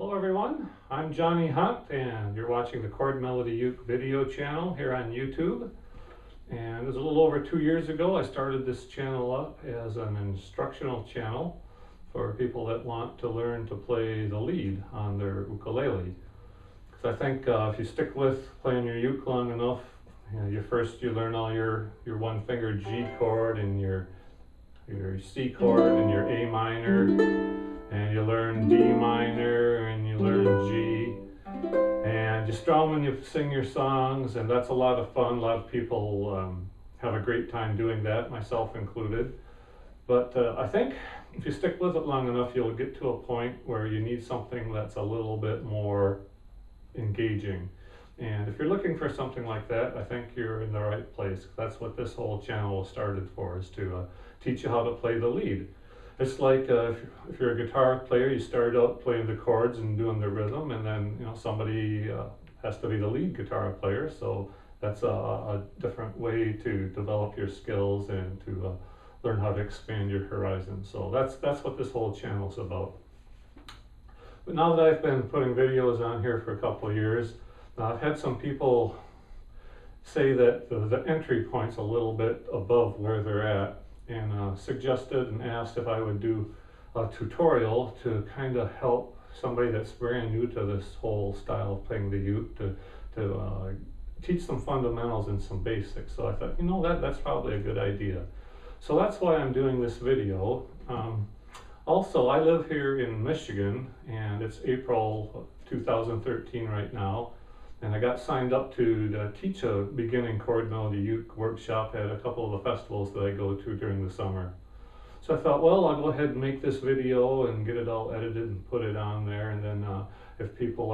Hello everyone, I'm Johnny Hunt and you're watching the Chord Melody Uke video channel here on YouTube. And it was a little over 2 years ago I started this channel up as an instructional channel for people that want to learn to play the lead on their ukulele. Because I think if you stick with playing your uke long enough, you learn all your one finger G chord and your C chord and your A minor, and you learn D minor and you learn G, and you strum when you sing your songs, and that's a lot of fun. A lot of people have a great time doing that, myself included. But I think if you stick with it long enough, you'll get to a point where you need something that's a little bit more engaging. And if you're looking for something like that, I think you're in the right place. That's what this whole channel was started for, is to teach you how to play the lead. It's like if you're a guitar player, you start out playing the chords and doing the rhythm, and then somebody has to be the lead guitar player. So that's a different way to develop your skills and to learn how to expand your horizon. So that's what this whole channel is about. But now that I've been putting videos on here for a couple of years, I've had some people say that the entry point's a little bit above where they're at, and suggested and asked if I would do a tutorial to kind of help somebody that's brand new to this whole style of playing the uke, to teach some fundamentals and some basics. So I thought, that's probably a good idea. So that's why I'm doing this video. Also, I live here in Michigan, and it's April 2013 right now. And I got signed up to teach a beginning chord melody uke workshop at a couple of the festivals that I go to during the summer. So I thought, well, I'll go ahead and make this video and get it all edited and put it on there. And then if people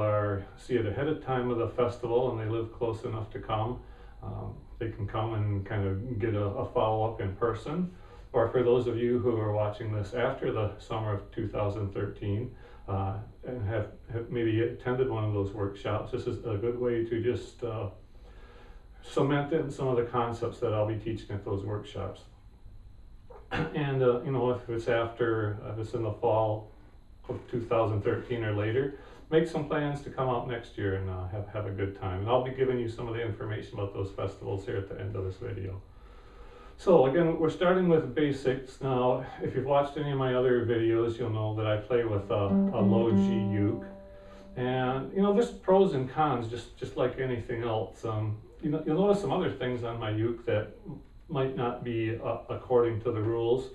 see it ahead of time of the festival and they live close enough to come, they can come and kind of get a follow-up in person. Or for those of you who are watching this after the summer of 2013, and have maybe attended one of those workshops, this is a good way to just cement in some of the concepts that I'll be teaching at those workshops. And if it's if it's in the fall of 2013 or later, make some plans to come out next year and have a good time. And I'll be giving you some of the information about those festivals here at the end of this video. So again, we're starting with basics. Now, if you've watched any of my other videos, you'll know that I play with a low G uke. And there's pros and cons, just like anything else. You'll notice some other things on my uke that might not be according to the rules.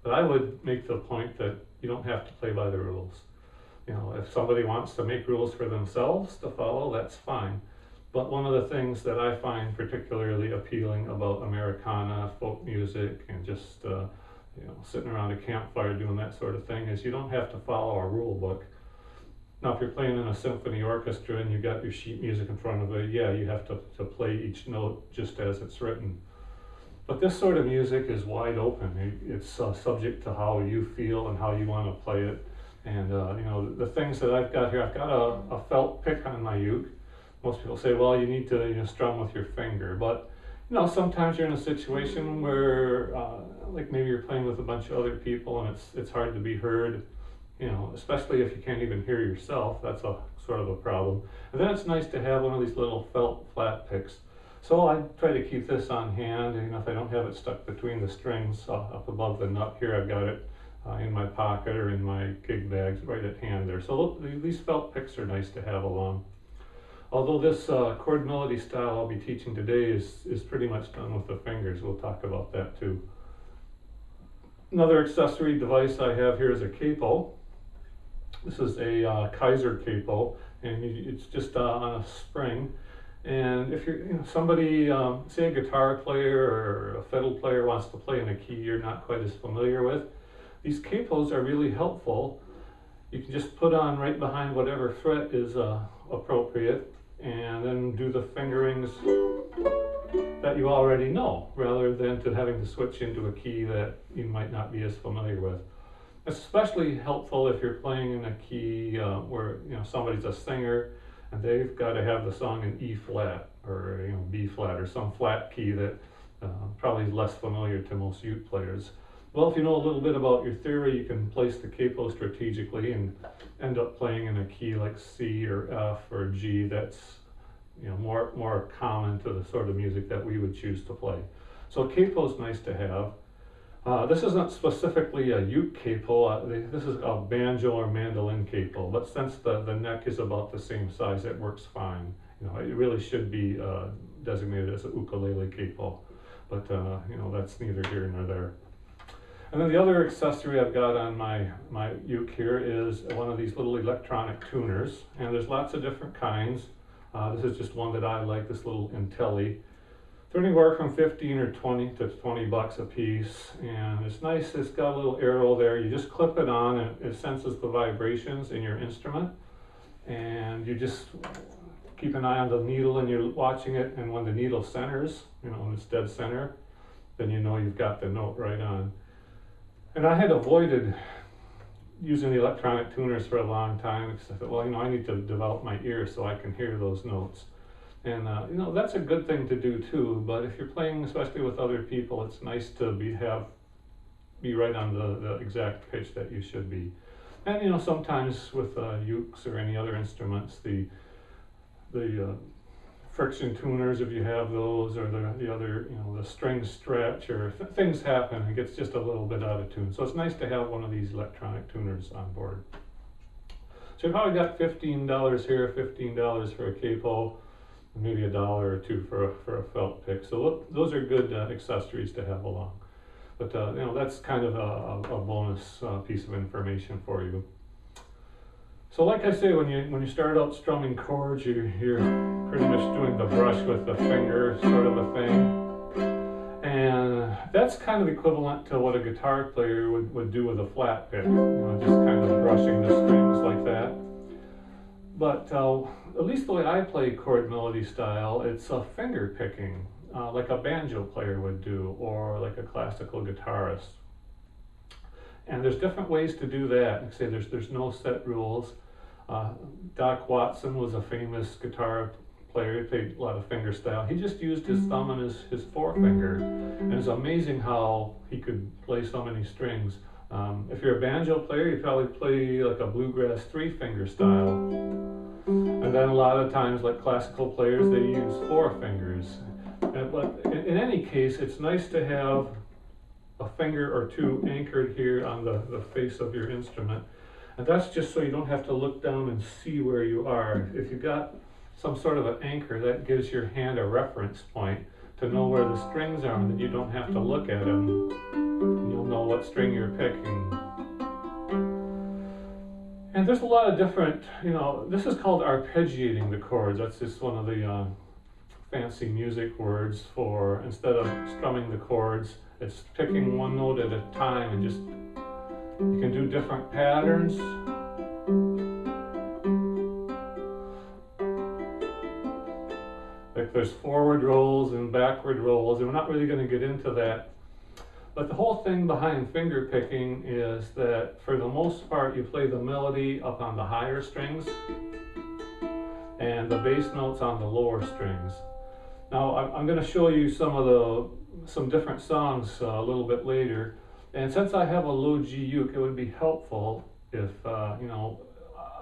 But I would make the point that you don't have to play by the rules. If somebody wants to make rules for themselves to follow, that's fine. But one of the things that I find particularly appealing about Americana, folk music, and just sitting around a campfire doing that sort of thing is you don't have to follow a rule book. Now, if you're playing in a symphony orchestra and you've got your sheet music in front of you, yeah, you have to play each note just as it's written. But this sort of music is wide open. It's subject to how you feel and how you want to play it. And the things that I've got here, I've got a felt pick on my uke. Most people say, well, you need to strum with your finger, but sometimes you're in a situation where like maybe you're playing with a bunch of other people and it's hard to be heard, especially if you can't even hear yourself. That's a sort of a problem. And then it's nice to have one of these little felt flat picks. So I try to keep this on hand, and if I don't have it stuck between the strings up above the nut here, I've got it in my pocket or in my gig bags right at hand there. So these felt picks are nice to have along. Although this chord melody style I'll be teaching today is pretty much done with the fingers. We'll talk about that too. Another accessory device I have here is a capo. This is a Kaiser capo, and it's just on a spring. And if you're somebody, say a guitar player or a fiddle player wants to play in a key you're not quite as familiar with, these capos are really helpful. You can just put on right behind whatever fret is appropriate, and then do the fingerings that you already know, rather than to having to switch into a key that you might not be as familiar with. It's especially helpful if you're playing in a key where somebody's a singer and they've got to have the song in E flat or B flat or some flat key that probably is less familiar to most uke players. Well, if you know a little bit about your theory, you can place the capo strategically and end up playing in a key like C or F or G that's more common to the sort of music that we would choose to play. So capo is nice to have. This isn't specifically a uke capo. This is a banjo or mandolin capo, but since the neck is about the same size, it works fine. It really should be designated as a ukulele capo, but that's neither here nor there. And then the other accessory I've got on my uke here is one of these little electronic tuners, and there's lots of different kinds. This is just one that I like, this little Intelli. They're anywhere from 15 or 20 to 20 bucks a piece, and it's nice. It's got a little arrow there. You just clip it on, and it senses the vibrations in your instrument, and you just keep an eye on the needle, and you're watching it. And when the needle centers, when it's dead center, then you've got the note right on. And I had avoided using the electronic tuners for a long time because I thought, well, I need to develop my ear so I can hear those notes. And that's a good thing to do too, but if you're playing especially with other people, it's nice to be right on the exact pitch that you should be. And sometimes with ukes or any other instruments, the friction tuners, if you have those, or the other, the strings stretch, or things happen, it gets just a little bit out of tune. So it's nice to have one of these electronic tuners on board. So you probably got $15 here, $15 for a capo, maybe $1 or $2 for a felt pick. So those are good accessories to have along. But that's kind of a bonus piece of information for you. So like I say, when you start out strumming chords, you're pretty much doing the brush with the finger sort of a thing. And that's kind of equivalent to what a guitar player would do with a flat pick, just kind of brushing the strings like that. But at least the way I play chord melody style, it's a finger picking, like a banjo player would do, or like a classical guitarist. And there's different ways to do that. Like I say, there's no set rules. Doc Watson was a famous guitar player. He played a lot of finger style. He just used his thumb and his forefinger. And it's amazing how he could play so many strings. If you're a banjo player, you probably play like a bluegrass 3-finger style. And then a lot of times, like classical players, they use 4 fingers. But in any case, it's nice to have a finger or 2 anchored here on the face of your instrument. And that's just so you don't have to look down and see where you are. If you've got some sort of an anchor, that gives your hand a reference point to know where the strings are, and then you don't have to look at them. You'll know what string you're picking. And there's a lot of different, this is called arpeggiating the chords. That's just one of the fancy music words for, instead of strumming the chords, it's picking one note at a time, and just, you can do different patterns. Like there's forward rolls and backward rolls, and we're not really going to get into that. But the whole thing behind finger picking is that for the most part you play the melody up on the higher strings and the bass notes on the lower strings. Now I'm going to show you some different songs a little bit later, and since I have a low G uke, it would be helpful if I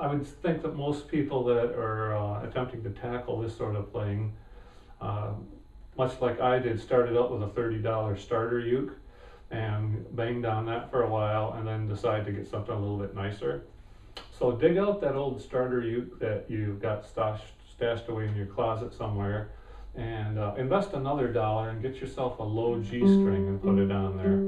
would think that most people that are attempting to tackle this sort of playing, much like I did, started out with a $30 starter uke and banged on that for a while, and then decided to get something a little bit nicer. So dig out that old starter uke that you've got stashed away in your closet somewhere, and invest another $1 and get yourself a low G string and put it on there.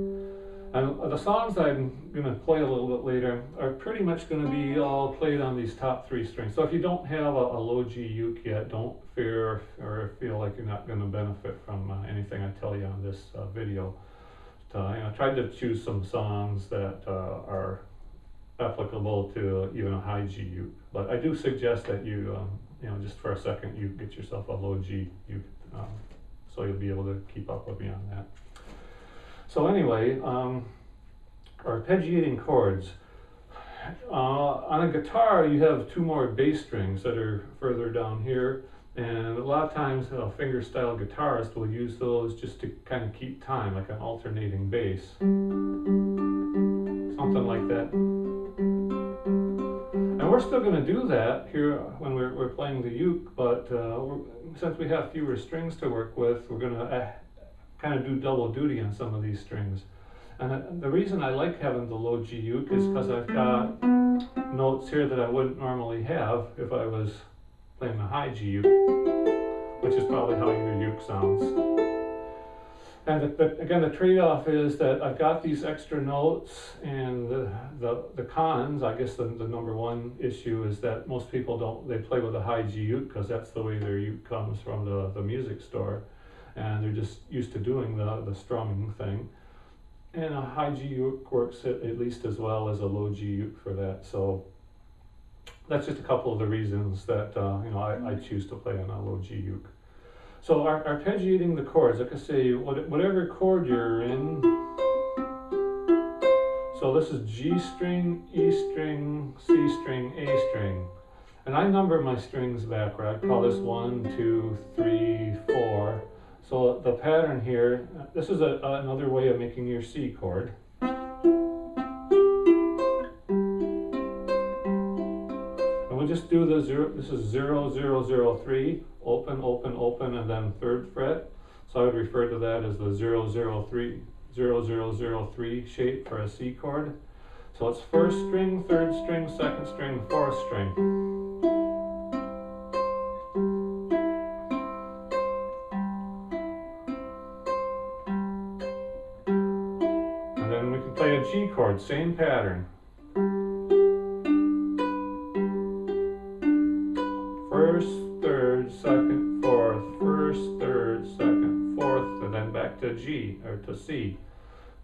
And the songs I'm going to play a little bit later are pretty much going to be all played on these top 3 strings. So if you don't have a low G uke yet, don't fear or feel like you're not going to benefit from anything I tell you on this video. I tried to choose some songs that are applicable to even a high G uke, but I do suggest that you, just for a second, you get yourself a low G uke, so you'll be able to keep up with me on that. So anyway, arpeggiating chords. On a guitar, you have 2 more bass strings that are further down here, and a lot of times a fingerstyle guitarist will use those just to kind of keep time, like an alternating bass. And something like that. And we're still going to do that here when we're playing the uke, but since we have fewer strings to work with, we're going to kind of do double duty on some of these strings. And the reason I like having the low G uke is because I've got notes here that I wouldn't normally have if I was playing a high G uke, which is probably how your uke sounds. And again, the trade-off is that I've got these extra notes, and the cons, I guess the number one issue is that most people they play with a high G uke because that's the way their uke comes from the music store, and they're just used to doing the strumming thing. And a high G uke works at least as well as a low G uke for that. So that's just a couple of the reasons that I choose to play on a low G uke. So arpeggiating the chords, like I say, whatever chord you're in. So this is G string, E string, C string, A string. And I number my strings backward. I call this 1, 2, 3, 4. So the pattern here, this is another way of making your C chord. And we'll just do the 0, this is 0, 0, 0, 3, open, open, open, and then 3rd fret. So I would refer to that as the 0, 0, 3, 0, 0, 0, 3 shape for a C chord. So it's 1st string, 3rd string, 2nd string, 4th string. Play a G chord, same pattern. 1st, 3rd, 2nd, 4th, 1st, 3rd, 2nd, 4th, and then back to G, or to C.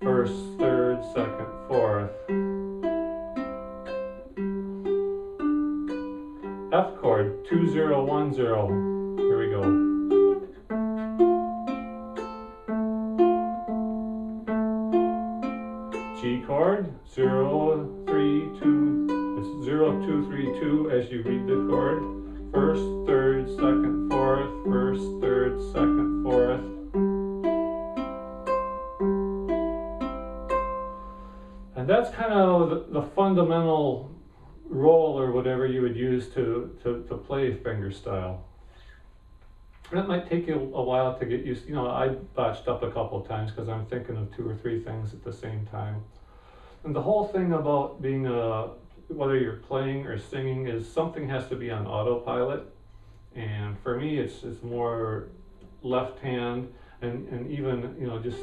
1st, 3rd, 2nd, 4th. F chord, 2, 0, 1, 0. Here we go. G chord, 0, 3, 2, it's 0, 2, 3, 2 as you read the chord. 1st, 3rd, 2nd, 4th, 1st, 3rd, 2nd, 4th. And that's kind of the fundamental roll or whatever you would use to play fingerstyle. And it might take you a while to get used. I botched up a couple of times because I'm thinking of 2 or 3 things at the same time. And the whole thing about being whether you're playing or singing is something has to be on autopilot. And for me, it's more left hand, and even just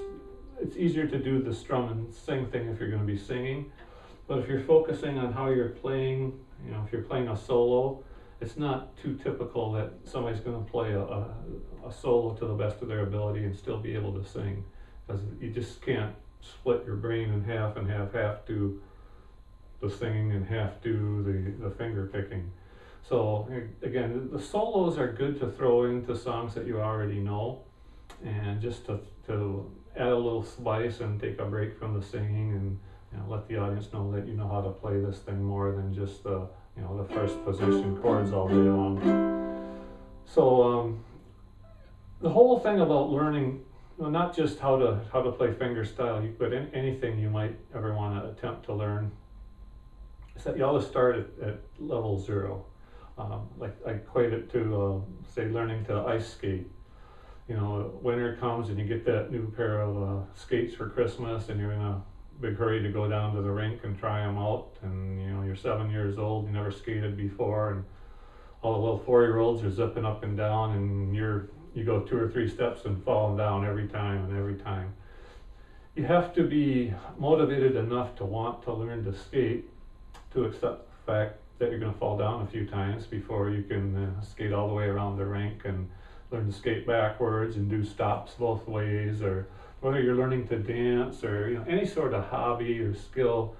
it's easier to do the strum and sing thing if you're going to be singing. But if you're focusing on how you're playing, if you're playing a solo, it's not too typical that somebody's going to play a solo to the best of their ability and still be able to sing, because you just can't split your brain in half and have half do the singing and half do the finger picking. So again, the solos are good to throw into songs that you already know, and just to add a little spice and take a break from the singing, and let the audience know that you know how to play this thing more than just the first position chords all day long. So the whole thing about learning, not just how to play fingerstyle, but anything you might ever want to attempt to learn, is that you always start at level 0. Like I equate it to say learning to ice skate. Winter comes and you get that new pair of skates for Christmas, and you're in a big hurry to go down to the rink and try them out, and you're 7 years old, you never skated before, and all the little 4-year-olds are zipping up and down, and you go 2 or 3 steps and falling down every time and every time. You have to be motivated enough to want to learn to skate, to accept the fact that you're going to fall down a few times before you can skate all the way around the rink and learn to skate backwards and do stops both ways, or whether you're learning to dance or any sort of hobby or skill,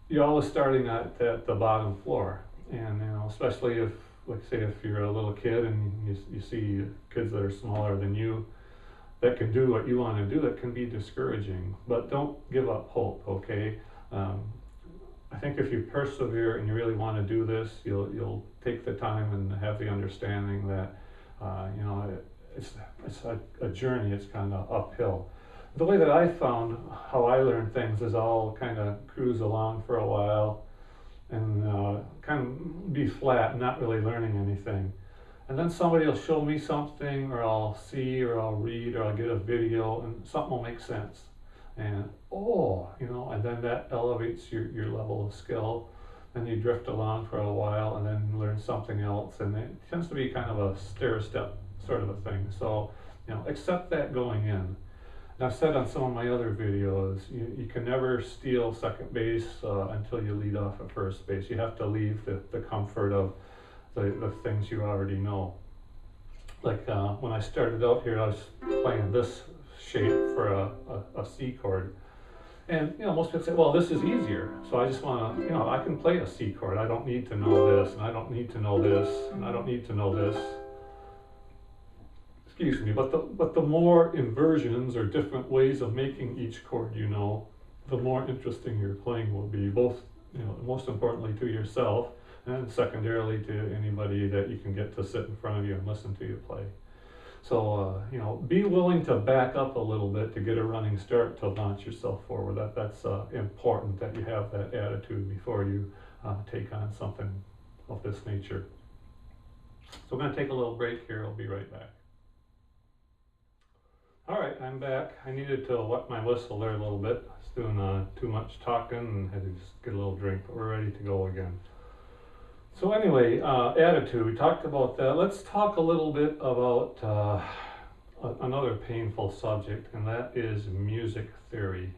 you're always starting at the bottom floor. And especially if, like say, if you're a little kid and you see kids that are smaller than you that can do what you want to do, it can be discouraging. But don't give up hope, okay? I think if you persevere and you really want to do this, you'll take the time and have the understanding that it's a journey. It's kind of uphill. The way that I found how I learn things is I'll kind of cruise along for a while and kind of be flat, not really learning anything. And then somebody will show me something, or I'll see, or I'll read, or I'll get a video, and something will make sense. And and then that elevates your level of skill. Then you drift along for a while and then learn something else. And it tends to be kind of a stair-step sort of a thing. So, accept that going in. And I've said on some of my other videos, you can never steal second base until you lead off at first base. You have to leave the comfort of the things you already know. Like when I started out here, I was playing this shape for a C chord. And most people say, well, this is easier. So I just want to, I can play a C chord. I don't need to know this, and I don't need to know this, and I don't need to know this. Excuse me, but the more inversions or different ways of making each chord the more interesting your playing will be, both, most importantly to yourself, and secondarily to anybody that you can get to sit in front of you and listen to you play. So, be willing to back up a little bit to get a running start to launch yourself forward. That's important that you have that attitude before you take on something of this nature. So we're going to take a little break here. I'll be right back. All right, I'm back. I needed to wet my whistle there a little bit. I was doing too much talking and had to just get a little drink, but we're ready to go again. So anyway, attitude, we talked about that. Let's talk a little bit about another painful subject, and that is music theory.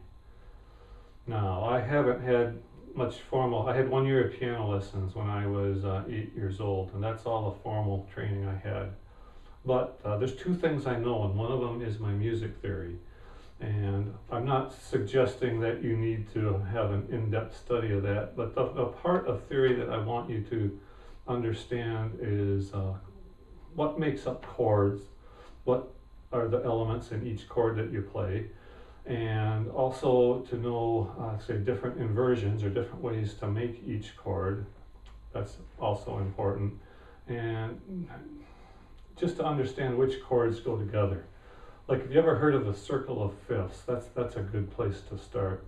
Now, I haven't had much formal, I had 1 year of piano lessons when I was 8 years old, and that's all the formal training I had. But there's two things I know, and one of them is my music theory. And I'm not suggesting that you need to have an in-depth study of that, but the part of theory that I want you to understand is what makes up chords, what are the elements in each chord that you play, and also to know, say, different inversions or different ways to make each chord. That's also important. And just to understand which chords go together. Like, if you ever heard of the circle of fifths, that's a good place to start.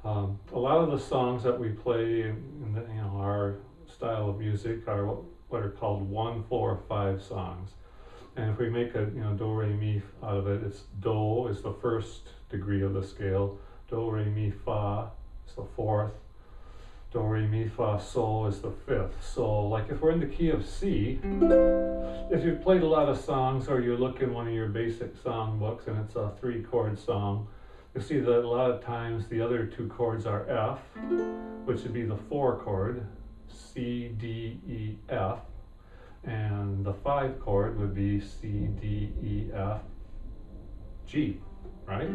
A lot of the songs that we play in our style of music are what are called 1-4-5 songs. And if we make a do re mi out of it, it's do is the first degree of the scale, do re mi fa is the fourth, do re mi fa sol is the fifth. So like if we're in the key of C, if you've played a lot of songs or you look in one of your basic song books and it's a 3-chord song, you'll see that a lot of times the other 2 chords are F, which would be the 4 chord, C, D, E, F, and the 5 chord would be C, D, E, F, G, right?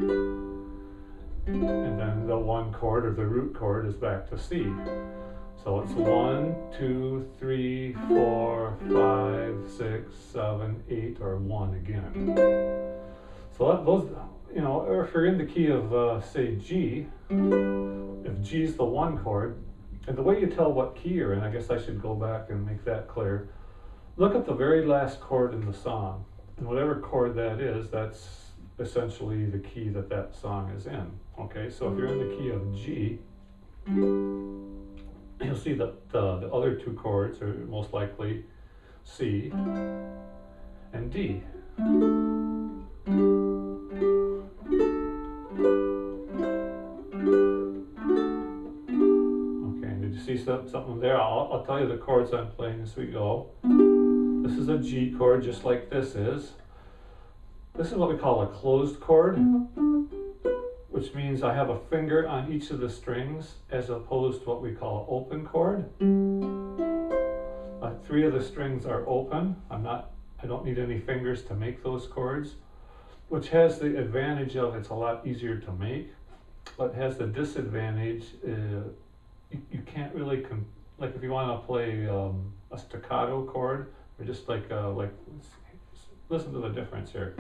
And then the 1 chord or the root chord is back to C. So it's 1, 2, 3, 4, 5, 6, 7, 8, or 1 again. So those, or if you're in the key of, say, G, if G is the 1 chord, and the way you tell what key you're in, I guess I should go back and make that clear. Look at the very last chord in the song, and whatever chord that is, that's essentially the key that song is in. Okay, so if you're in the key of G, you'll see that the other 2 chords are most likely C and D. Okay, did you see something there? I'll tell you the chords I'm playing as we go. This is a G chord, just like this is. This is what we call a closed chord, which means I have a finger on each of the strings as opposed to what we call an open chord. 3 of the strings are open. I don't need any fingers to make those chords, which has the advantage of it's a lot easier to make, but has the disadvantage, you can't really, like if you want to play a staccato chord, or just like listen to the difference here.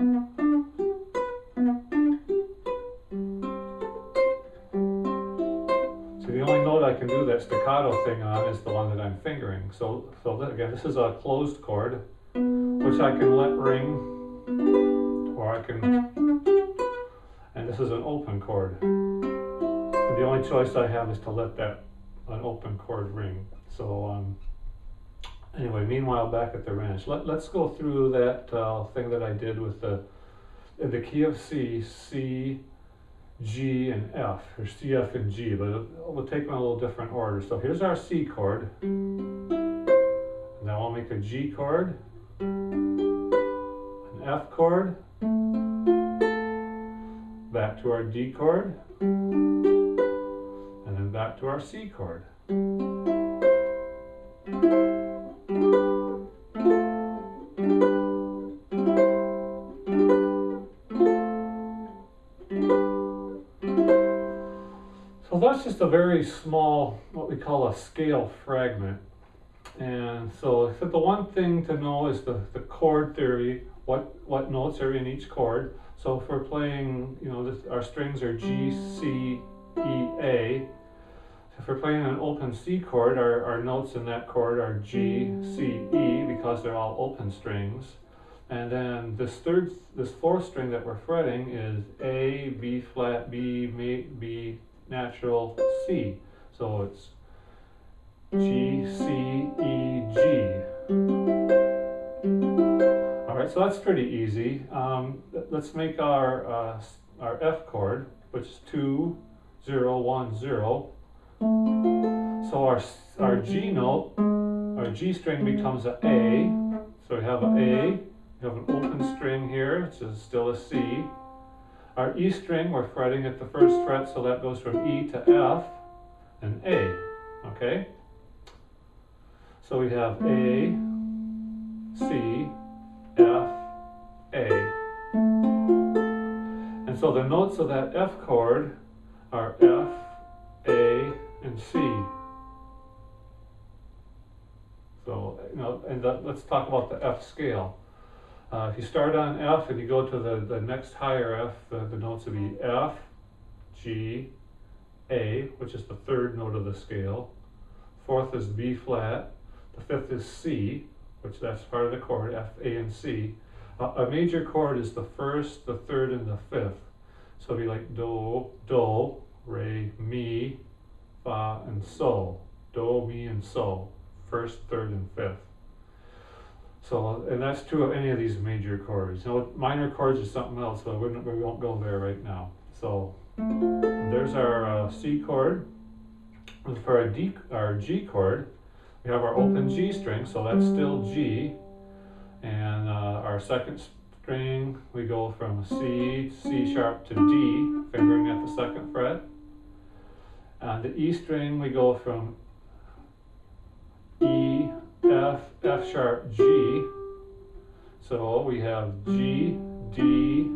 So the only note I can do that staccato thing on is the one that I'm fingering. So again, this is a closed chord, which I can let ring, or I can, and this is an open chord. And the only choice I have is to let that an open chord ring. So anyway, meanwhile, back at the ranch, let's go through that thing that I did with in the key of C, C, G, and F, or C, F, and G, but we'll take them in a little different order. So here's our C chord. Now I'll make a G chord, an F chord, back to our D chord, and then back to our C chord. So that's just a very small, what we call a scale fragment. And so the one thing to know is the chord theory, what notes are in each chord. So if we're playing, our strings are G, C, E, A. If we're playing an open C chord, our notes in that chord are G, C, E, because they're all open strings. And then this fourth string that we're fretting is A, B flat, B natural, C. So it's G, C, E, G. All right, so that's pretty easy. Let's make our F chord, which is 2, 0, 1, 0. So our G note, our G string becomes an A. So we have an A, we have an open string here, which is still a C. Our E string, we're fretting at the first fret, so that goes from E to F and A, okay? So we have A, C, F, A. And so the notes of that F chord are F, A, and C. So, let's talk about the F scale. If you start on F and you go to the next higher F, the notes would be F, G, A, which is the third note of the scale. Fourth is B flat. The fifth is C, which that's part of the chord, F, A, and C. A major chord is the first, the third, and the fifth. So it'd be like do, re, mi, fa, and so. Do, mi, and so. First, third, and fifth. So, and that's true of any of these major chords. Minor chords is something else, but we won't go there right now. So, there's our C chord. For our G chord, we have our open G string, so that's still G. And our second string, we go from C, C sharp to D, fingering at the second fret. And the E string, we go from E, F, F sharp, G. So we have G, D,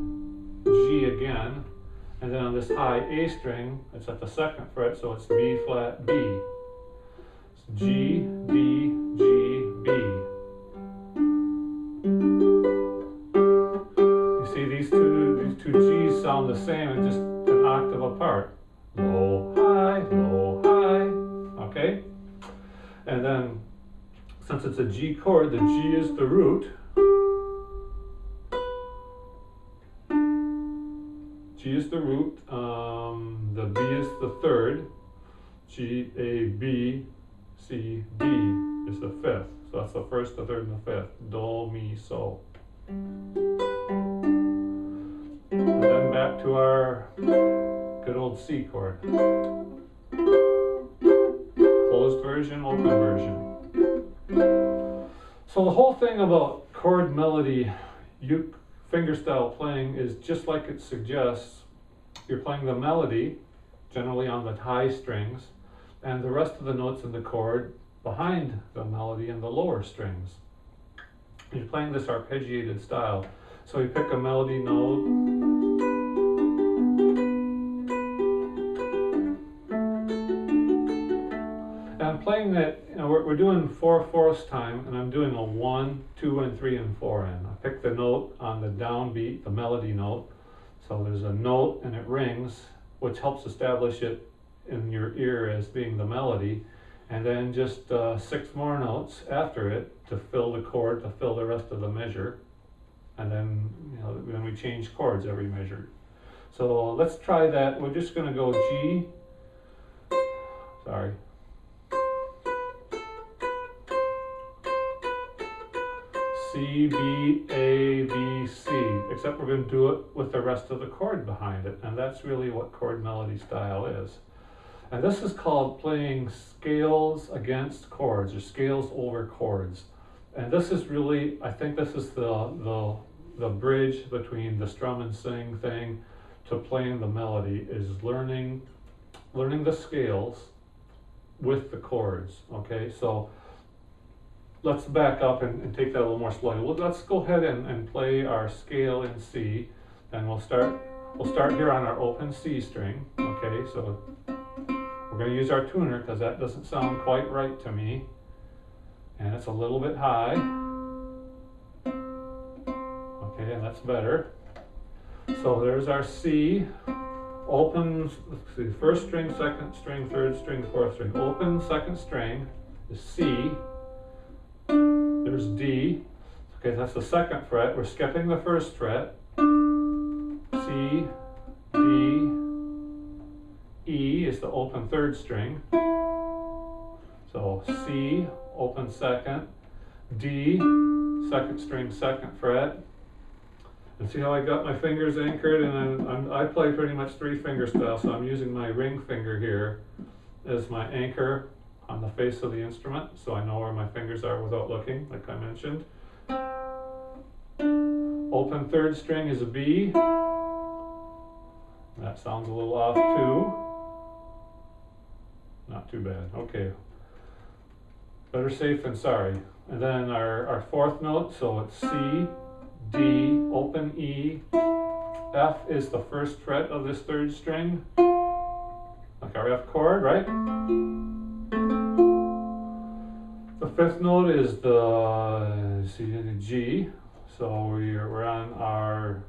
G again. And then on this high A string, it's at the second fret, so it's B flat, B. It's G, D, G, B. You see these two G's sound the same and just an octave apart. Low, high, okay? And then, since it's a G chord, the G is the root. G is the root, the B is the third, G, A, B, C, D is the fifth. So that's the first, the third, and the fifth. Do, mi, so. And then back to our good old C chord. Closed version, open version. So the whole thing about chord melody, uke fingerstyle playing is just like it suggests. You're playing the melody, generally on the high strings, and the rest of the notes in the chord behind the melody in the lower strings. You're playing this arpeggiated style. So you pick a melody note, and I'm playing that, we're doing 4/4 time, and I'm doing a 1, 2, and 3, and 4 in. I pick the note on the downbeat, the melody note. So there's a note and it rings, which helps establish it in your ear as being the melody. And then just 6 more notes after it to fill the chord, to fill the rest of the measure. And then, then we change chords every measure. So let's try that. We're just going to go G, sorry, C, B, A, B, C, except we're going to do it with the rest of the chord behind it, and that's really what chord melody style is. And this is called playing scales against chords, or scales over chords. And this is really, I think this is the bridge between the strum and sing thing to playing the melody, is learning the scales with the chords, okay? So let's back up and take that a little more slowly. Well, let's go ahead and play our scale in C, and we'll start here on our open C string, okay? So we're going to use our tuner because that doesn't sound quite right to me, and it's a little bit high. Okay, and that's better. So there's our C, open, let's see, first string, second string, third string, fourth string. Open second string is C. There's D. Okay, that's the second fret. We're skipping the first fret. C, D, E is the open third string. So C, open second, D, second string, second fret. And see how I got my fingers anchored, and I play pretty much 3-finger style, so I'm using my ring finger here as my anchor on the face of the instrument, so I know where my fingers are without looking, like I mentioned. Open third string is a B. That sounds a little off too. Not too bad, okay. Better safe than sorry. And then our fourth note, so it's C, D, open E, F is the first fret of this third string, like our F chord, right? The fifth note is the G, so we're on our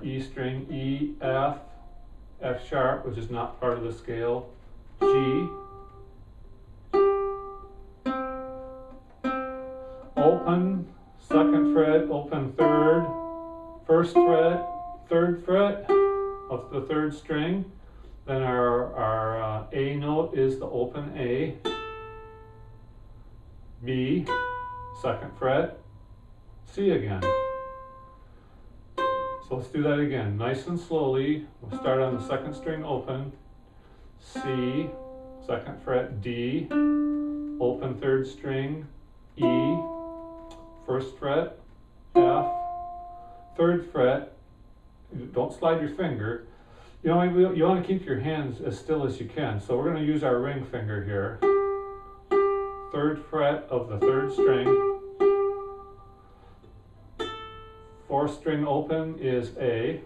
E string, E, F, F sharp, which is not part of the scale, G, open, second fret, open third, first fret, third fret of the third string. Then our A note is the open A, B, second fret, C again. So let's do that again, nice and slowly. We'll start on the second string open, C, second fret, D, open third string, E, first fret, F, third fret, don't slide your finger. You know, you want to keep your hands as still as you can, so we're going to use our ring finger here. Third fret of the third string. Fourth string open is A.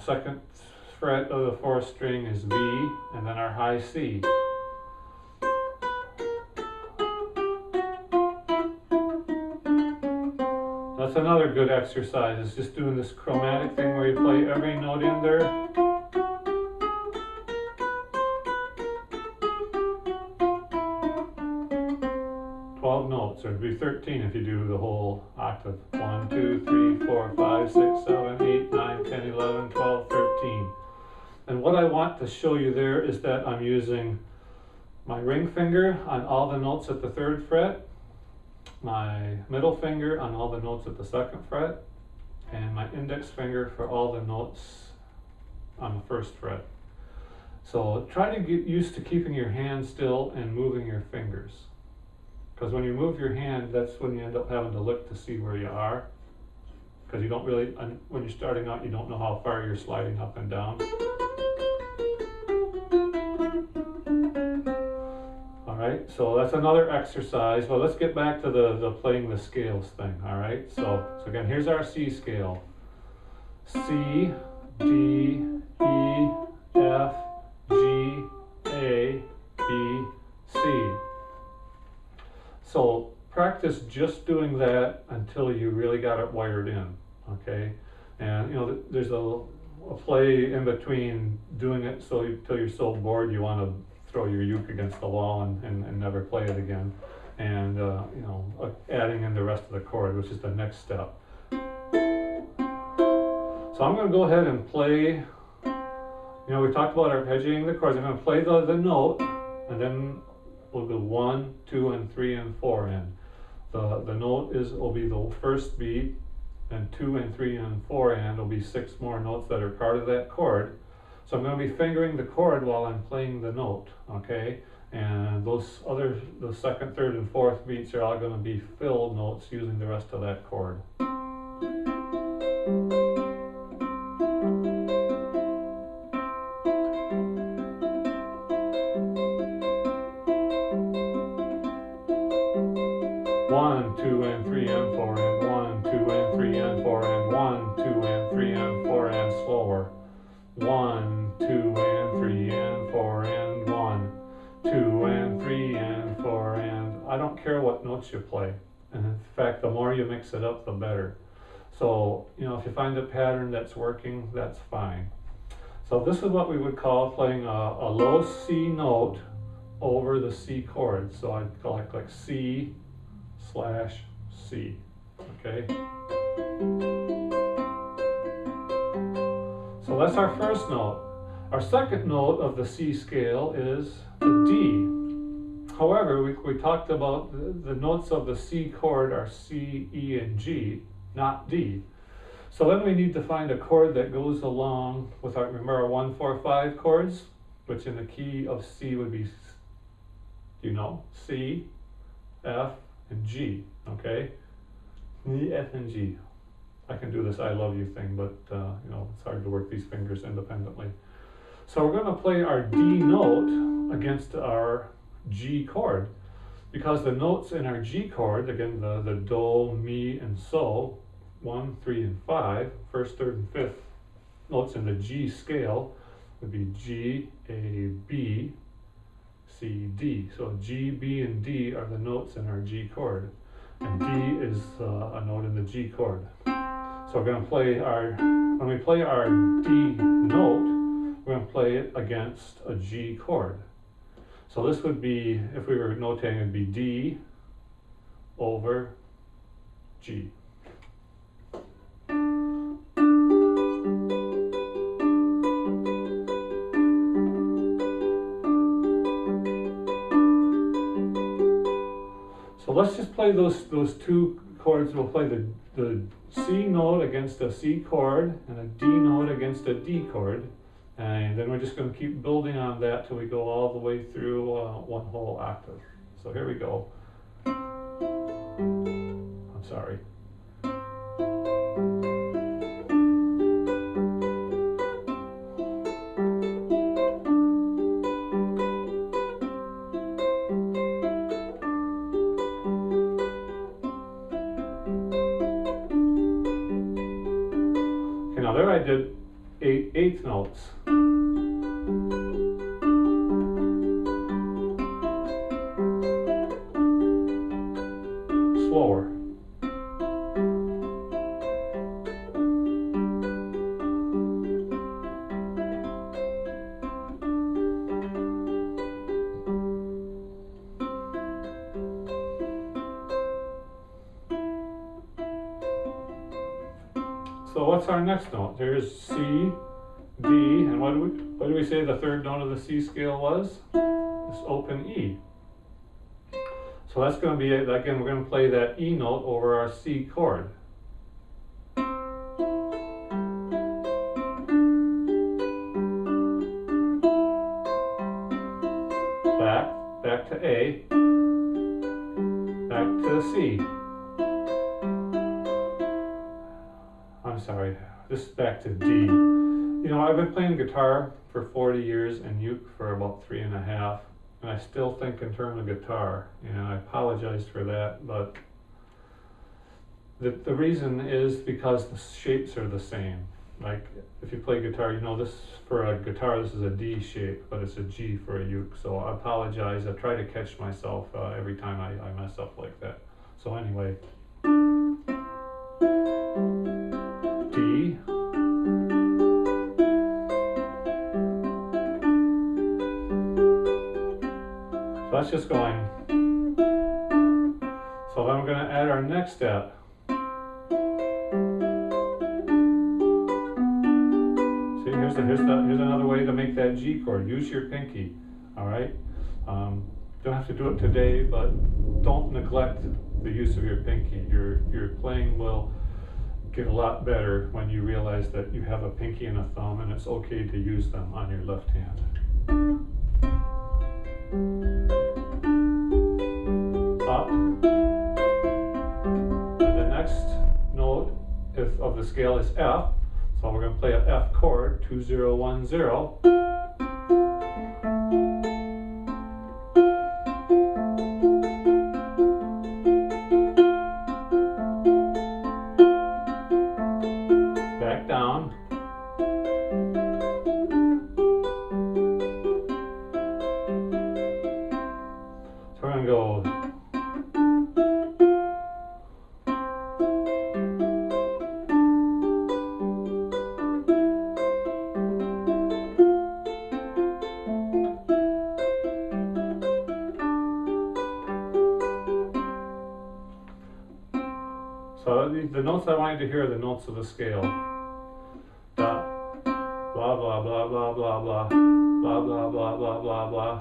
Second fret of the fourth string is B, and then our high C. That's another good exercise, is just doing this chromatic thing where you play every note in there. Notes, or it'd be 13 if you do the whole octave. 1, 2, 3, 4, 5, 6, 7, 8, 9, 10, 11, 12, 13. And what I want to show you there is that I'm using my ring finger on all the notes at the third fret, my middle finger on all the notes at the second fret, and my index finger for all the notes on the first fret. So try to get used to keeping your hand still and moving your fingers. Because when you move your hand, that's when you end up having to look to see where you are. Because you don't really, when you're starting out, you don't know how far you're sliding up and down. All right, so that's another exercise. Well, let's get back to the playing the scales thing, all right? So again, here's our C scale. C, D, E, F, G, A, B, C. So practice just doing that until you really got it wired in, okay? And you know, there's a play in between doing it so until you're so bored you want to throw your uke against the wall and never play it again. And you know, adding in the rest of the chord, which is the next step. So I'm going to go ahead and play, we talked about arpeggiating the chords. I'm going to play the note, and then we'll go 1, 2, and 3, and 4 in. The note will be the first beat, and 2, and 3, and 4 in will be 6 more notes that are part of that chord. So I'm going to be fingering the chord while I'm playing the note, okay? And the second, third, and fourth beats are all going to be filled notes using the rest of that chord. 1, 2, and 3, and 4, and 1, 2, and 3, and 4, and 1, 2, and 3, and 4, and slower. 1, 2, and 3, and 4, and 1, 2, and 3, and 4, and I don't care what notes you play. And in fact, the more you mix it up, the better. So, if you find a pattern that's working, that's fine. So this is what we would call playing a low C note over the C chord. So I'd call it like C/C, okay? So that's our first note. Our second note of the C scale is the D. However, we talked about the notes of the C chord are C, E, and G, not D. So then we need to find a chord that goes along with our, remember our 1, 4, 5 chords, which in the key of C would be, C, F, and G, okay? E, F, and G. I can do this I love you thing, but it's hard to work these fingers independently. So we're going to play our D note against our G chord, because the notes in our G chord, again, the do, mi, and so, 1, 3, and 5, first, third, and fifth notes in the G scale would be G, A, B, C, D. So G, B, and D are the notes in our G chord, and D is a note in the G chord. So we're going to play when we play our D note, we're going to play it against a G chord. So this would be, if we were notating, it'd be D over G. So let's just play those two chords. We'll play the C note against a C chord and a D note against a D chord. And then we're just going to keep building on that till we go all the way through one whole octave. So here we go. I'm sorry. Okay, now there I did 8 eighth notes. Slower. So what's our next note? There's C, D, and what do we say the third note of the C scale was? It's open E. So that's going to be, again, we're going to play that E note over our C chord. Back to A, back to C. I'm sorry, this is back to D. I've been playing guitar for 40 years and uke for about 3.5, and I still think in terms of guitar, and I apologize for that, but the reason is because the shapes are the same. Like, if you play guitar, this, for a guitar, this is a D shape, but it's a G for a uke, so I apologize. I try to catch myself every time I mess up like that. So anyway, D, so that's just going. So then we're going to add our next step. here's another way to make that G chord. Use your pinky, all right? Don't have to do it today, but don't neglect the use of your pinky. Your playing will get a lot better when you realize that you have a pinky and a thumb, and it's okay to use them on your left hand. Up. And the next note of the scale is F, so we're going to play an F chord, 2-0-1-0. Back down. So we're going to go so the notes I want you to hear are the notes of the scale. Da, blah blah blah blah blah blah, blah blah blah blah blah blah,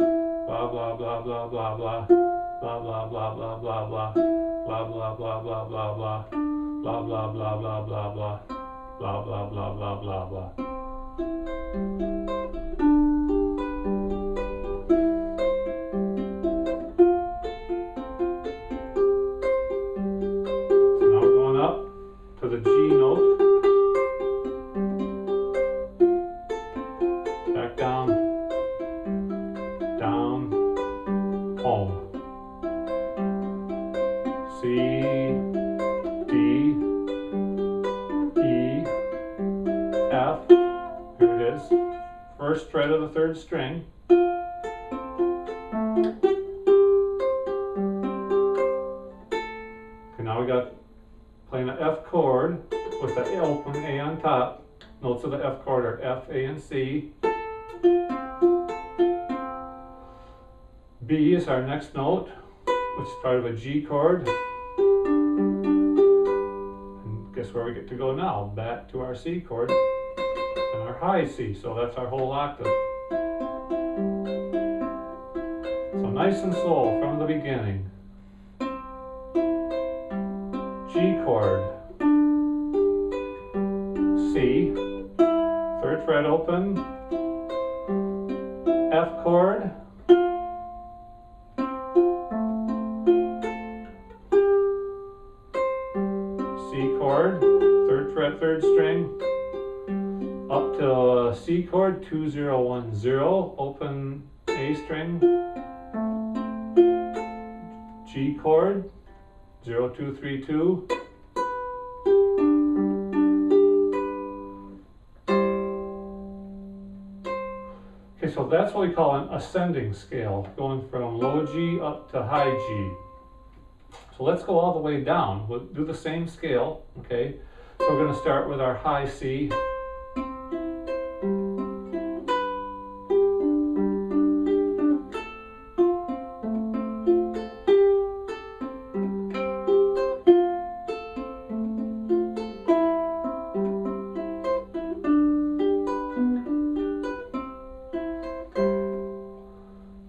blah blah blah blah blah blah, blah blah blah blah blah blah, blah blah blah blah blah blah, blah blah blah blah blah blah, blah blah blah blah blah blah. To the G note, back down, down, home. C, D, E, F, here it is, first fret of the third string. Okay, now we got playing an F chord with the open A on top. Notes of the F chord are F, A, and C. B is our next note, which is part of a G chord. And guess where we get to go now? Back to our C chord and our high C. So that's our whole octave. So nice and slow from the beginning. G chord, C, third fret open, F chord, C chord, third fret, third string, up to C chord, 2-0-1-0, open A string, G chord, 0-2-3-2. Okay, so that's what we call an ascending scale, going from low G up to high G. So let's go all the way down. We'll do the same scale, okay? So we're going to start with our high C.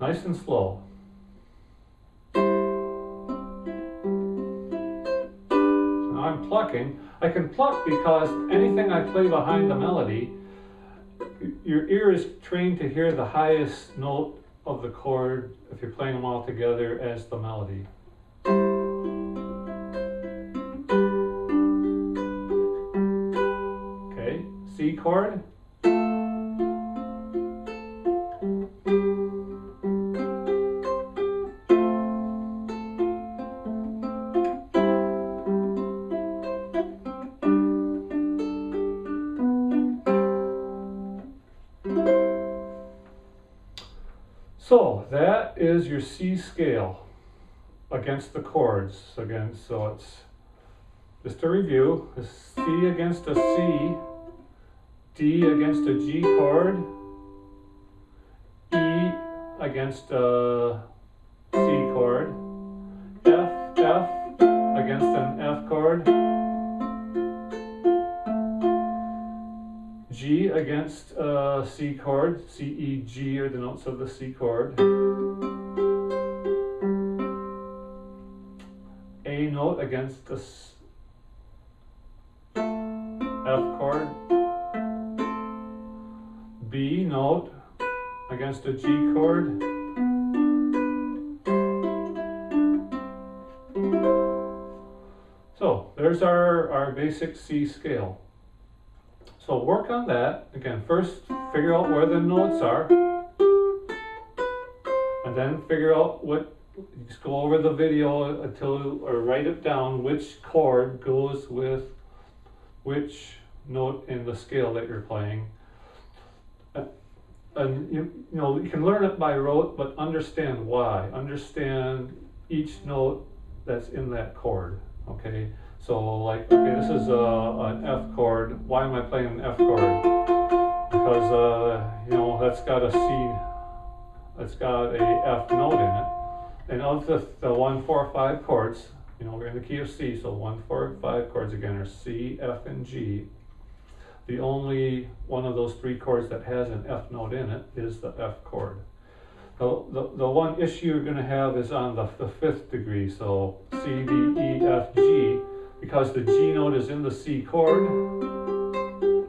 Nice and slow. So now I'm plucking. I can pluck because anything I play behind the melody, your ear is trained to hear the highest note of the chord, if you're playing them all together, as the melody. Okay, C chord. So that is your C scale against the chords. Again, so it's just a review: a C against a C, D against a G chord, E against a C chord, F against an F chord, G G against C chord. C, E, G are the notes of the C chord. A note against the F chord. B note against a G chord. So there's our basic C scale. So work on that. Again, first figure out where the notes are, and then figure out what, just go over the video or write it down, which chord goes with which note in the scale that you're playing. And you can learn it by rote, but understand why. Understand each note that's in that chord. Okay, so like, okay, this is an F chord. Why am I playing an F chord? Because that's got a C, it's got a F note in it. And of the 1, 4, 5 chords, we're in the key of C, so 1, 4, 5 chords again are C, F, and G. The only one of those 3 chords that has an F note in it is the F chord. The one issue you're going to have is on the 5th degree, so C, D, E, F, G, because the G note is in the C chord,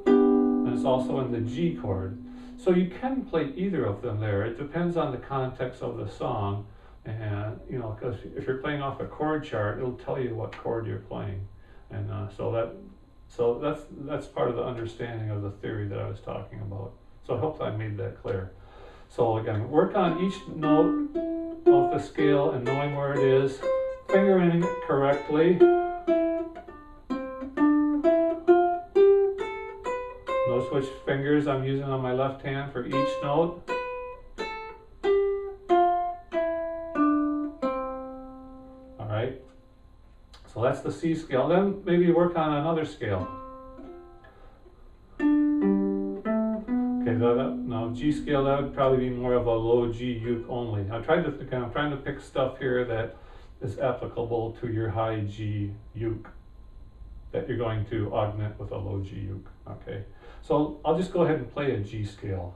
and it's also in the G chord. So you can play either of them there. It depends on the context of the song, and because if you're playing off a chord chart, it'll tell you what chord you're playing, and so that's part of the understanding of the theory that I was talking about. So I hope I made that clear. So again, work on each note of the scale and knowing where it is, fingering it correctly. Notice which fingers I'm using on my left hand for each note. All right. So that's the C scale. Then maybe work on another scale. Okay, now G scale, that would probably be more of a low G uke only. I'm trying to pick stuff here that is applicable to your high G uke that you're going to augment with a low G uke. Okay, so I'll just go ahead and play a G scale.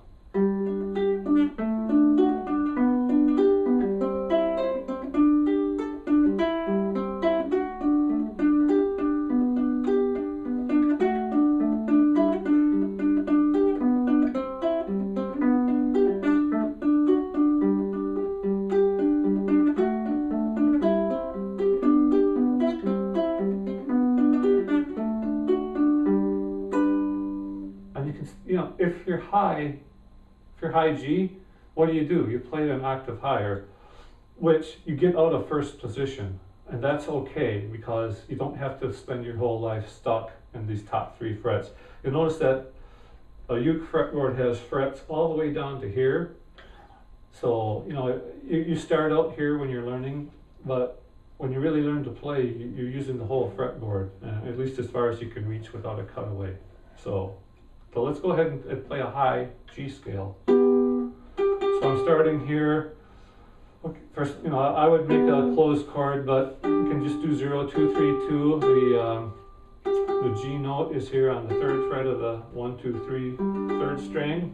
If you're high G, what do? You play it an octave higher, which you get out of first position, and that's okay because you don't have to spend your whole life stuck in these top 3 frets. You'll notice that a uke fretboard has frets all the way down to here. So you start out here when you're learning, but when you really learn to play, you're using the whole fretboard, at least as far as you can reach without a cutaway. So let's go ahead and play a high G scale. So I'm starting here. Okay, first, I would make a closed chord, but you can just do 0, 2, 3, 2. The G note is here on the 3rd fret of the 1, 2, 3, 3rd string.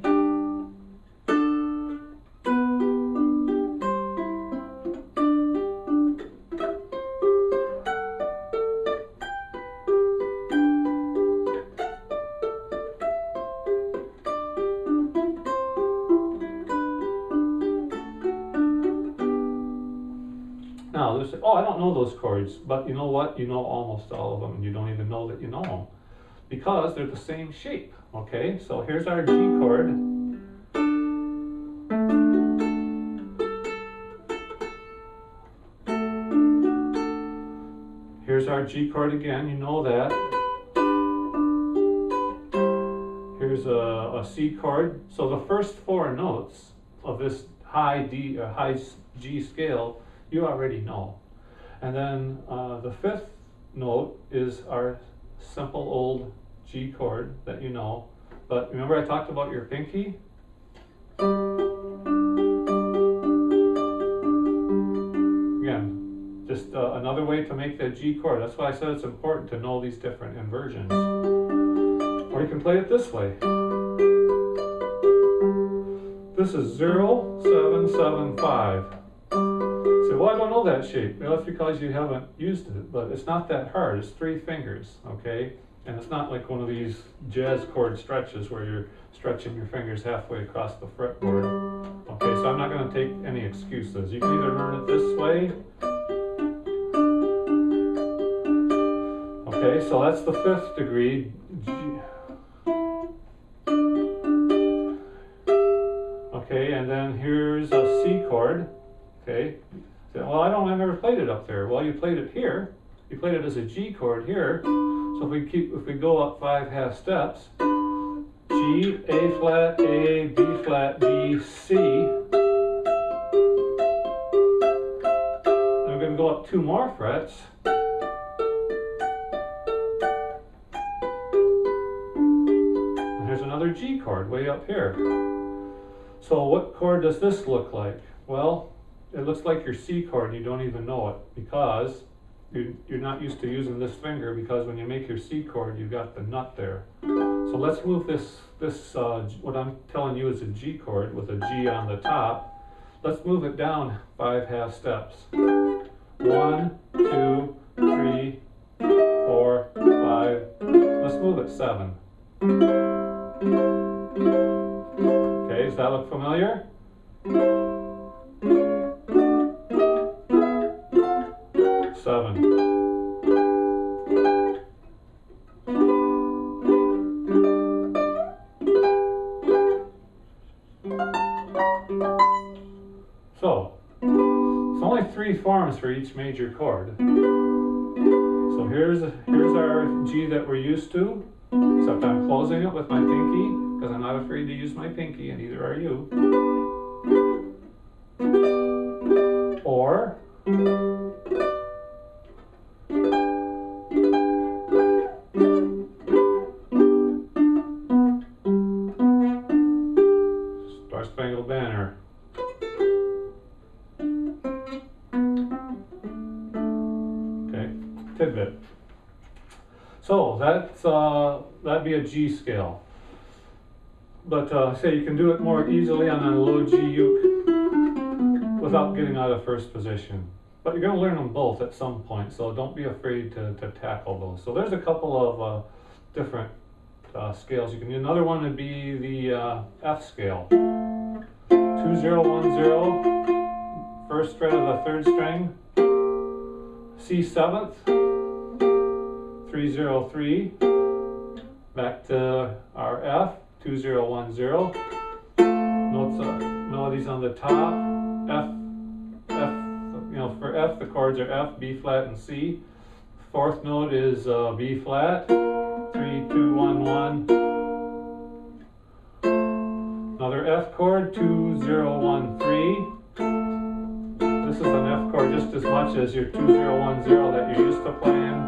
Now, they say, oh, I don't know those chords, but you know what? You know almost all of them, and you don't even know that you know them, because they're the same shape, okay? So here's our G chord. Here's our G chord again, you know that. Here's a C chord. So the first 4 notes of this high D or high G scale you already know. And then the 5th note is our simple old G chord that you know. But remember I talked about your pinky? Again, just another way to make the G chord. That's why I said it's important to know these different inversions. Or you can play it this way. This is 0, 7, 7, 5. So, well, I don't know that shape. Well, that's because you haven't used it, but it's not that hard. It's 3 fingers, okay? And it's not like one of these jazz chord stretches where you're stretching your fingers halfway across the fretboard. Okay, so I'm not going to take any excuses. You can either learn it this way. Okay, so that's the 5th degree. Okay, and then here's a C chord. Okay, so, well, I never played it up there. Well, you played it here. You played it as a G chord here. So if we go up 5 half steps, G, A flat, A, B flat, B, C. And we're going to go up 2 more frets. And here's another G chord way up here. So what chord does this look like? Well, it looks like your C chord and you don't even know it because you're not used to using this finger, because when you make your C chord, you've got the nut there. So let's move this what I'm telling you is a G chord with a G on the top. Let's move it down 5 half steps. 1, 2, 3, 4, 5. Let's move it 7. Okay, does that look familiar? So, it's only 3 forms for each major chord. So here's our G that we're used to, except I'm closing it with my pinky, because I'm not afraid to use my pinky, and neither are you. Or Star Spangled Banner. Okay, tidbit. So that'd be a G scale. But say you can do it more easily on a low G uke without getting out of first position. But you're going to learn them both at some point, so don't be afraid to tackle those. So there's a couple of different scales you can do. Another one would be the F scale. 2, 0, 1, 0, first fret of the 3rd string, C 7th, 3, 0, 3, back to our F, 2, 0, 1, 0. Melodies on the top, F, for F, the chords are F, B flat, and C. 4th note is B flat, 3, 2, 1, 1. Another F chord, 2, 0, 1, 3. This is an F chord just as much as your 2, 0, 1, 0 that you're used to playing.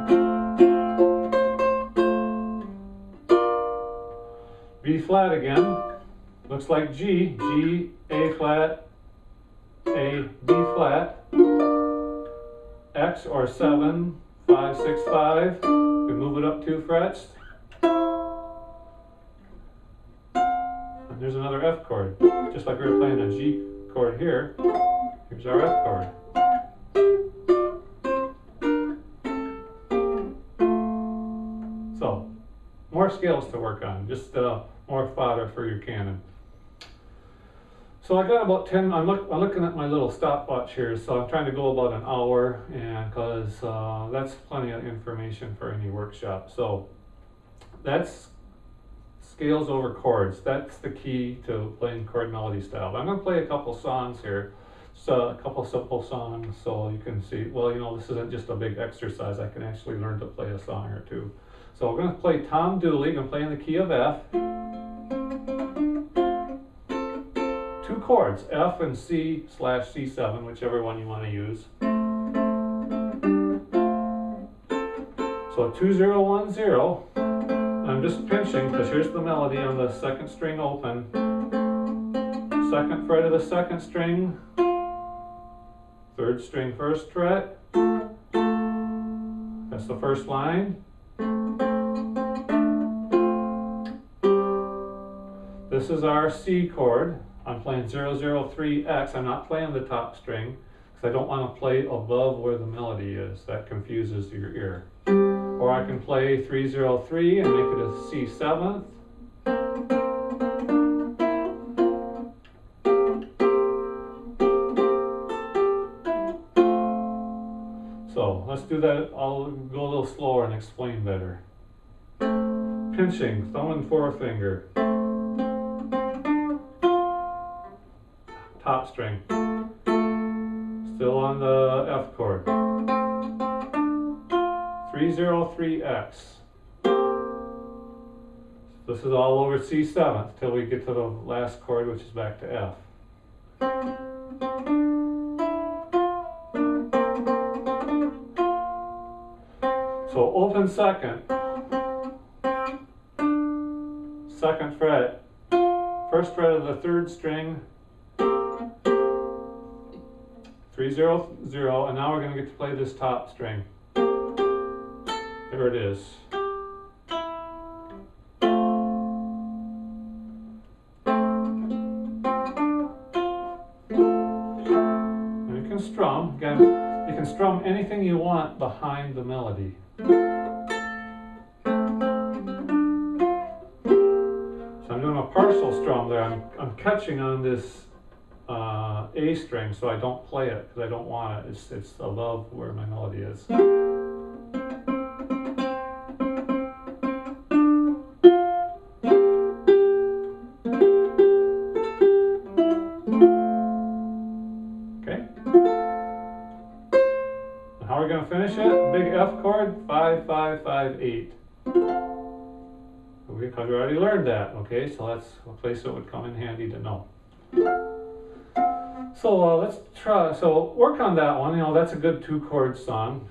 B flat again, looks like G, G, A flat, A, B flat, X or 7, 5, 6, 5. We move it up 2 frets. And there's another F chord, just like we were playing a G chord here. Here's our F chord. So, more scales to work on, just more fodder for your canon. So I got about 10, I'm looking at my little stopwatch here, so I'm trying to go about an hour, and because that's plenty of information for any workshop. So that's scales over chords. That's the key to playing chord melody style. But I'm going to play a couple songs here, so a couple simple songs, so you can see, well, this isn't just a big exercise. I can actually learn to play a song or two. So we're going to play Tom Dooley. I'm going to play in the key of F. 2 chords, F and C/C7, whichever one you want to use. So 2, 0, 1, 0. I'm just pinching because here's the melody on the 2nd string open. 2nd fret of the 2nd string. 3rd string 1st fret. That's the first line. This is our C chord. I'm playing 003X. I'm not playing the top string because I don't want to play above where the melody is. That confuses your ear. Or I can play 303 and make it a C7th. So let's do that. I'll go a little slower and explain better. Pinching, thumb and forefinger. Top string. Still on the F chord. 303X. This is all over C7th till we get to the last chord, which is back to F. So open second, second fret, first fret of the third string, 300, and now we're going to get to play this top string. There it is. And you can strum, again, you can strum anything you want behind the melody. So I'm doing a partial strum there. I'm catching on this A string, so I don't play it because I don't want it. It's above where my melody is. Okay. And how are we going to finish it? Big F chord, 5, 5, 5, 8. Because we already learned that. Okay, so that's a place that would come in handy to know. So let's try, so work on that one. You know, that's a good 2-chord song.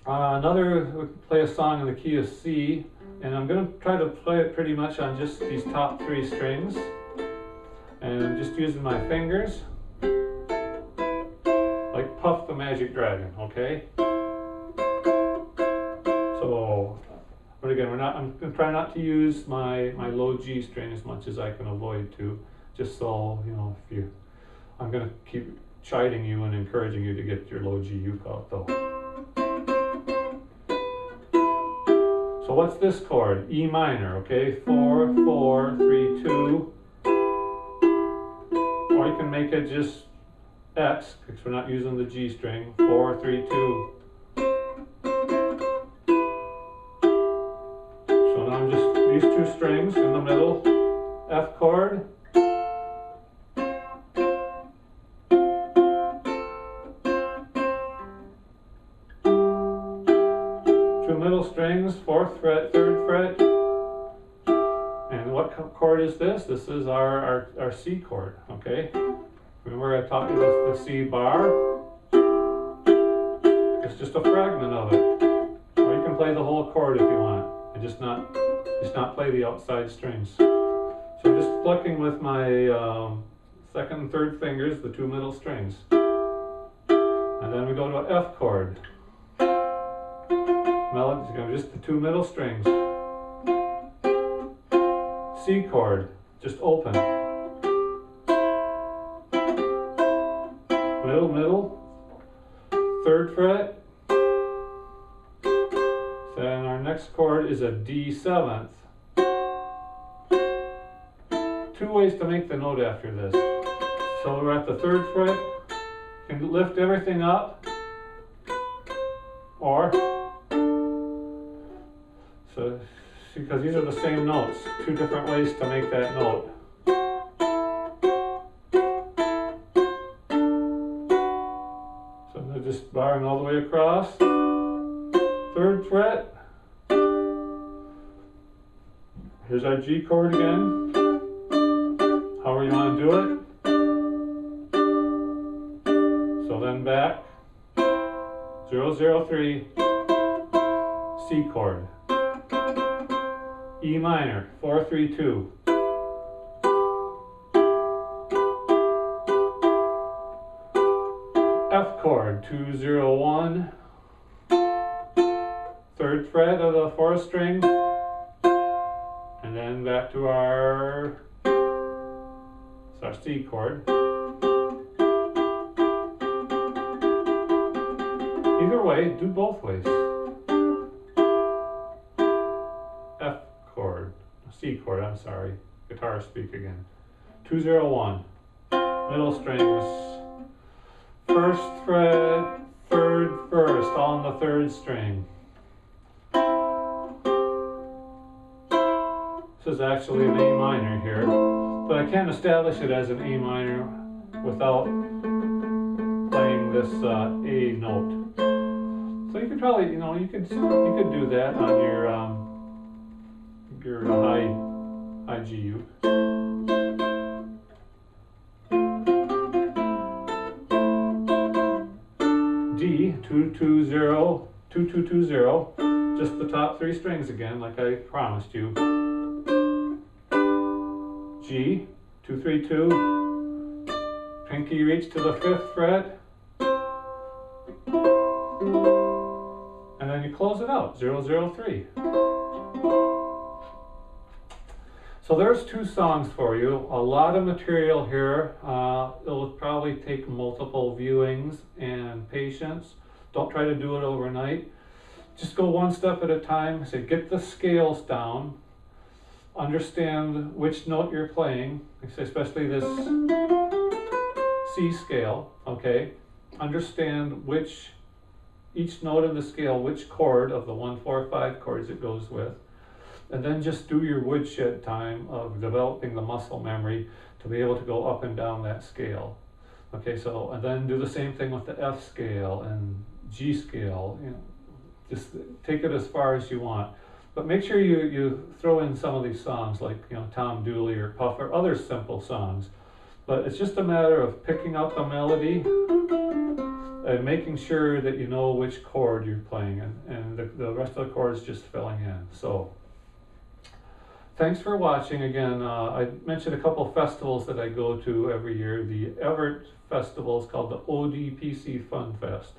We play a song in the key of C, and I'm going to try to play it pretty much on just these top 3 strings, and I'm just using my fingers, like Puff the Magic Dragon, okay? So, but again, I'm going to try not to use my low G string as much as I can avoid to, just so, you know, I'm going to keep chiding you and encouraging you to get your low G uke out though. So what's this chord? E minor, okay? 4, 4, 3, 2. Or you can make it just X, because we're not using the G string. 4, 3, 2. So now I'm just these 2 strings in the middle. F chord. 2 middle strings, 4th fret, 3rd fret. And what chord is this? This is our C chord, okay? Remember I taught you the C bar? It's just a fragment of it. Or you can play the whole chord if you want, and just not play the outside strings. So I'm just plucking with my 2nd and 3rd fingers, the 2 middle strings. And then we go to F chord. Melody, just the 2 middle strings. C chord, just open. Middle, 3rd fret. Then our next chord is a D7th. 2 ways to make the note after this. So we're at the 3rd fret. You can lift everything up, or because these are the same notes, 2 different ways to make that note. So they're just barring all the way across. 3rd fret. Here's our G chord again. However you want to do it. So then back. 003. C chord. E minor, 4, 3, 2. F chord, 2, 0, 1. 3rd fret of the 4th string. And then back to our It's our C chord. Either way, do both ways. F chord, C chord, I'm sorry. Guitar speak again. 201. Middle strings. First fret, third first, all on the third string. This is actually an A minor here, but I can't establish it as an A minor without playing this A note. So you could probably, you could do that on your high G uke. D, 220, 2220, just the top three strings again, like I promised you. G, 232, pinky reach to the 5th fret, and then you close it out, 003. So there's 2 songs for you, a lot of material here. It'll probably take multiple viewings and patience. Don't try to do it overnight. Just go one step at a time. Say, get the scales down. Understand which note you're playing, especially this C scale, okay? Understand each note in the scale, which chord of the 1, 4, 5 chords it goes with. And then just do your woodshed time of developing the muscle memory to be able to go up and down that scale. Okay, so, and then do the same thing with the F scale and G scale. Just take it as far as you want. But make sure you throw in some of these songs like, Tom Dooley or Puff or other simple songs. But it's just a matter of picking up the melody and making sure that you know which chord you're playing, and the rest of the chords just filling in. So, thanks for watching. Again, I mentioned a couple festivals that I go to every year. The Everett Festival is called the ODPC Fun Fest,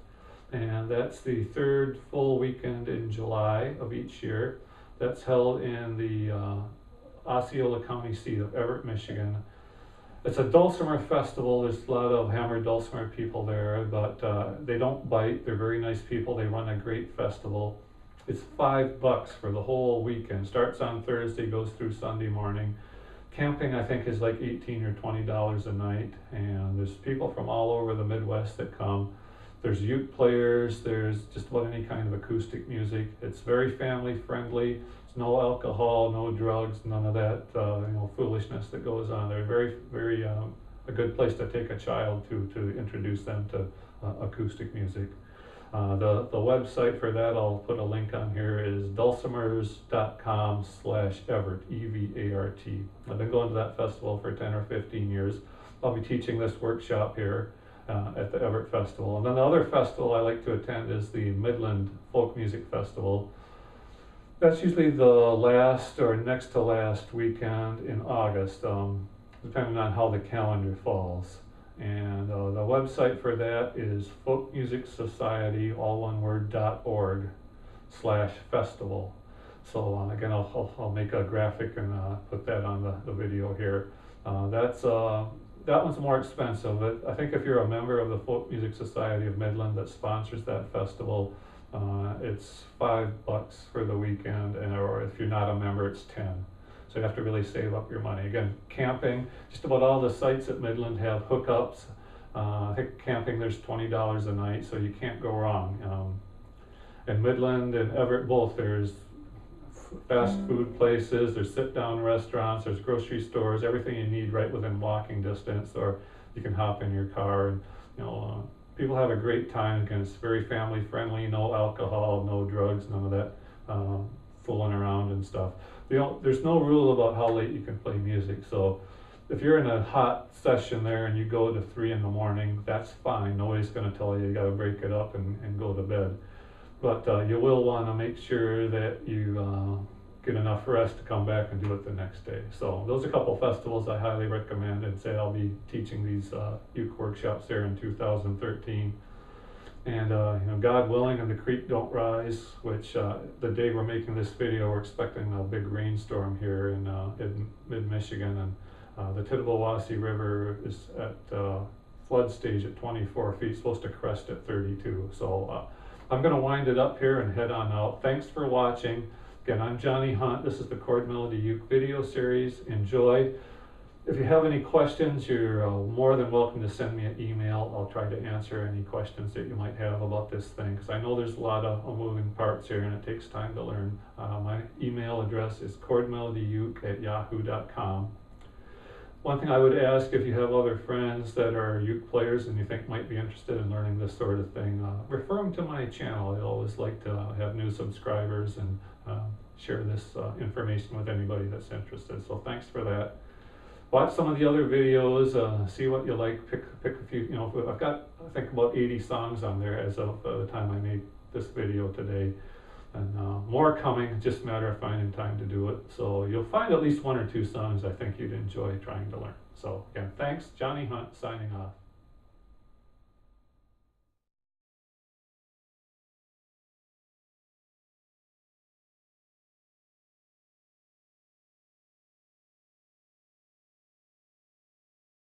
and that's the 3rd full weekend in July of each year. That's held in the Osceola County seat of Everett, Michigan. It's a dulcimer festival. There's a lot of hammered dulcimer people there, but they don't bite. They're very nice people. They run a great festival. It's $5 for the whole weekend. Starts on Thursday, goes through Sunday morning. Camping, I think, is like $18 or $20 a night, and there's people from all over the Midwest that come. There's uke players, there's just about any kind of acoustic music. It's very family friendly. There's no alcohol, no drugs, none of that foolishness that goes on. They're very, very a good place to take a child to introduce them to acoustic music. The website for that, I'll put a link on here, is dulcimers.com/Evart, E-V-A-R-T. I've been going to that festival for 10 or 15 years. I'll be teaching this workshop here at the Everett Festival. And then the other festival I like to attend is the Midland Folk Music Festival. That's usually the last or next to last weekend in August, depending on how the calendar falls. And the website for that is folkmusicsociety, all one word, .org/festival. So again, I'll make a graphic and put that on the video here. That one's more expensive, but I think if you're a member of the Folk Music Society of Midland that sponsors that festival, it's $5 for the weekend, or if you're not a member, it's 10. So you have to really save up your money. Again, camping, just about all the sites at Midland have hookups. I think camping, there's $20 a night, so you can't go wrong. In Midland and Everett both, there's fast food places, there's sit-down restaurants, there's grocery stores, everything you need right within walking distance, or you can hop in your car. And people have a great time. Again, it's very family friendly, no alcohol, no drugs, none of that fooling around and stuff. There's no rule about how late you can play music, so if you're in a hot session there and you go to 3 in the morning, that's fine. Nobody's going to tell you got to break it up and go to bed. But you will want to make sure that you get enough rest to come back and do it the next day. So those are a couple festivals I highly recommend, and say I'll be teaching these uke workshops there in 2013. And God willing and the creek don't rise, which the day we're making this video, we're expecting a big rainstorm here in mid-Michigan, and The Tittabawassee River is at flood stage at 24 feet, supposed to crest at 32. So I'm going to wind it up here and head on out. Thanks for watching. Again, I'm Johnny Hunt. This is the Chord Melody Uke video series. Enjoy. If you have any questions, you're more than welcome to send me an email. I'll try to answer any questions that you might have about this thing, because I know there's a lot of moving parts here and it takes time to learn. My email address is chordmelodyyuke@yahoo.com. One thing I would ask, if you have other friends that are uke players and you think might be interested in learning this sort of thing, refer them to my channel. I always like to have new subscribers and share this information with anybody that's interested. So thanks for that. Watch some of the other videos, see what you like, pick a few. You know, I've got, I think, about 80 songs on there as of the time I made this video today. And more coming, just a matter of finding time to do it. So you'll find at least one or two songs I think you'd enjoy trying to learn. So again, thanks. Johnny Hunt signing off.